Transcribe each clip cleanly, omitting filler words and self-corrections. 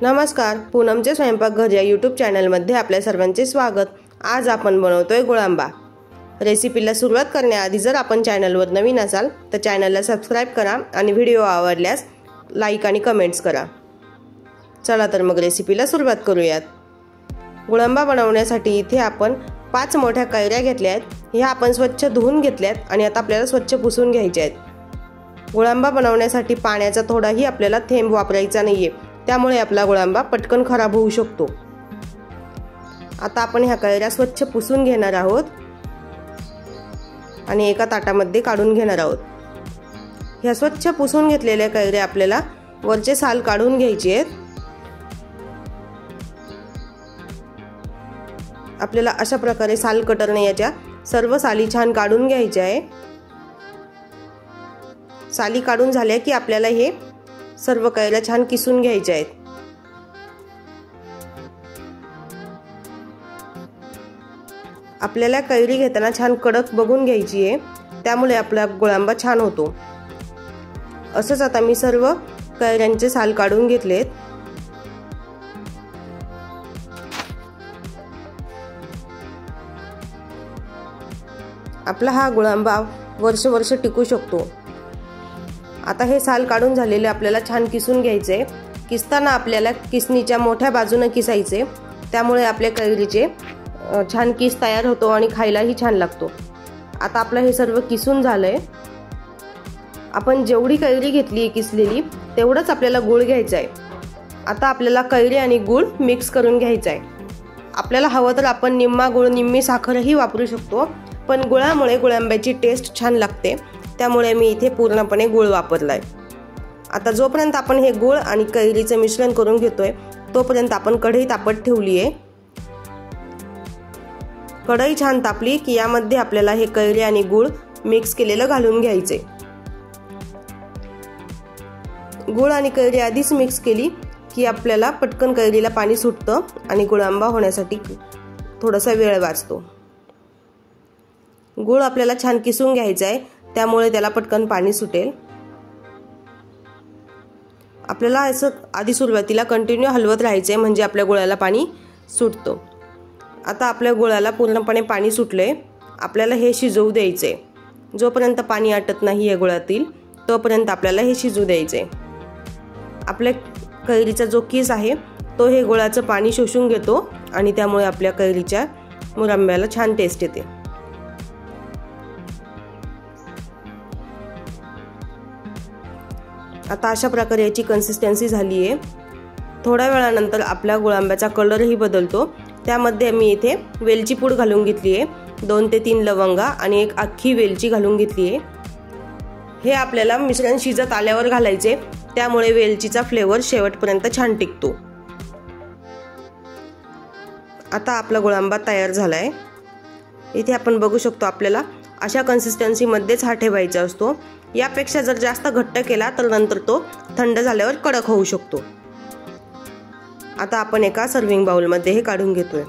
नमस्कार, पूनमचे स्वयंपाकघर या यूट्यूब चॅनलमध्ये आपल्या सर्वांचे स्वागत। आज आपण बनवतोय गुळांबा। रेसिपीला सुरुवात करण्याआधी जर आपण चॅनलवर नवीन असाल तर चॅनलला सबस्क्राइब करा आणि व्हिडिओ आवडल्यास लाईक आणि कमेंट्स करा। चला तर मग रेसिपीला सुरुवात करूयात। गुळांबा बनवण्यासाठी इथे आपण 5 मोठ्या कैऱ्या घेतल्या आहेत। ह्या आपण स्वच्छ धुवून घेतल्यात आणि आता आपल्याला स्वच्छ पुसून घ्यायच्या आहेत। गुळांबा बनवण्यासाठी पाण्याचा थोडाही आपल्याला थेंब वापरायचा नाहीये, त्यामुळे आपला गुळांबा पटकन खराब होऊ शकतो। आता आपण ह्या कैऱ्या स्वच्छ पुसून घेणार आहोत आणि एका ताटामध्ये काढून घेणार आहोत। ह्या स्वच्छ पुसून घेतलेल्या कैऱ्या आपल्याला वरचे साल काढून घ्यायचे आहेत। आपल्याला अशा प्रकारे साल कटरने याच्या सर्व साली छान काढून घ्यायच्या आहे। साली काढून झाल्या की आपल्याला हे सर्व कैऱ्या छान किसून घ्यायच्या आहेत। आपल्याला कैरी घेताना छान कडक बघून घ्यायची आहे, त्यामुळे आपला गुळांबा छान होतो। असंच आता मी सर्व कैऱ्यांचे साल काढून घेतलेत। आपला हा गुळांबा वर्ष टिकू शकतो। आता हे साल काढून झालेले आपल्याला छान किसून घ्यायचे। किसताना आपल्याला किसणीच्या मोठ्या बाजूने किसायचे, त्यामुळे आपल्या कैरीचे छान किस तयार होतो आणि खायलाही छान लागतो। आता आपलं हे सर्व किसून झालंय। आपण जेवढी कैरी घेतली किसलेली तेवढंच आपल्याला गूळ घ्यायचा आहे। आता आपल्याला कैरी आणि गूळ मिक्स करून घ्यायचा आहे। आपल्याला हवं तर आपण निम्मा गूळ निम्मी साखरही वापरू शकतो, पण गुळामुळे गुळांब्याची टेस्ट छान लागते, त्यामुळे मी इथे पूर्णपणे गूळ वापरलाय। आता जोपर्यंत आपण हे गूळ आणि कैरीचं मिश्रण करून घेतोय तोपर्यंत आपण कढई तापत ठेवली आहे। कढई छान तापली की यामध्ये आपल्याला हे कैरी आणि गूळ मिक्स केलेलं घालून घ्यायचे। गूळ आणि कैरी आधीच मिक्स केली की आपल्याला पटकन कैरीला पाणी सुटतं आणि गुळांबा होण्यासाठी थोडासा वेळ वाचतो। गूळ आपल्याला छान किसून घ्यायचा आहे, त्यामुळे त्याला पटकन पाणी सुटेल। आपल्याला असं आधी सुरुवातीला कंटिन्यू हलवत राहायचे, म्हणजे आपल्या गुळाला पाणी सुटतो। आता आपल्या गुळाला पूर्णपणे पाणी सुटले। आपल्याला हे शिजवू द्यायचे। जोपर्यंत पाणी आटत नाही या गुळातील तोपर्यंत आपल्याला हे शिजू द्यायचे। आपल्या कैरीचा जो किस आहे तो हे गुळाचं पाणी शोषून घेतो आणि त्यामुळे आपल्या कैरीच्या मुरंब्याला छान टेस्ट येते। आता अशा प्रकारे याची कन्सिस्टन्सी झाली आहे। थोड्या वेळानंतर आपल्या गुळांब्याचा कलरही बदलतो। त्यामध्ये मी इथे वेलची पूड घालून घेतली आहे। 2 ते 3 लवंगा आणि एक अख्खी वेलची घालून घेतली आहे। हे आपल्याला मिश्रण शिजत आल्यावर घालायचे, त्यामुळे वेलचीचा फ्लेवर शेवटपर्यंत छान टिकतो। आता आपला गुळांबा तयार झालाय। इथे आपण बघू शकतो आपल्याला अशा कन्सिस्टन्सी मध्येच हा ठेवायचा असतो। यापेक्षा जर जास्त घट्ट केला तर नंतर तो थंड झाल्यावर कडक होऊ शकतो। आता आपण एका सर्विंग बाउल मध्ये हे काढून घेतोय।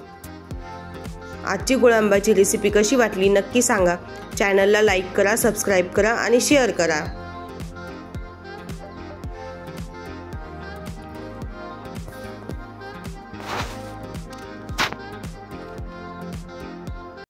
आजची गुळांब्याची रेसिपी कशी वाटली नक्की सांगा। चॅनलला लाईक करा, सबस्क्राइब करा आणि शेअर करा।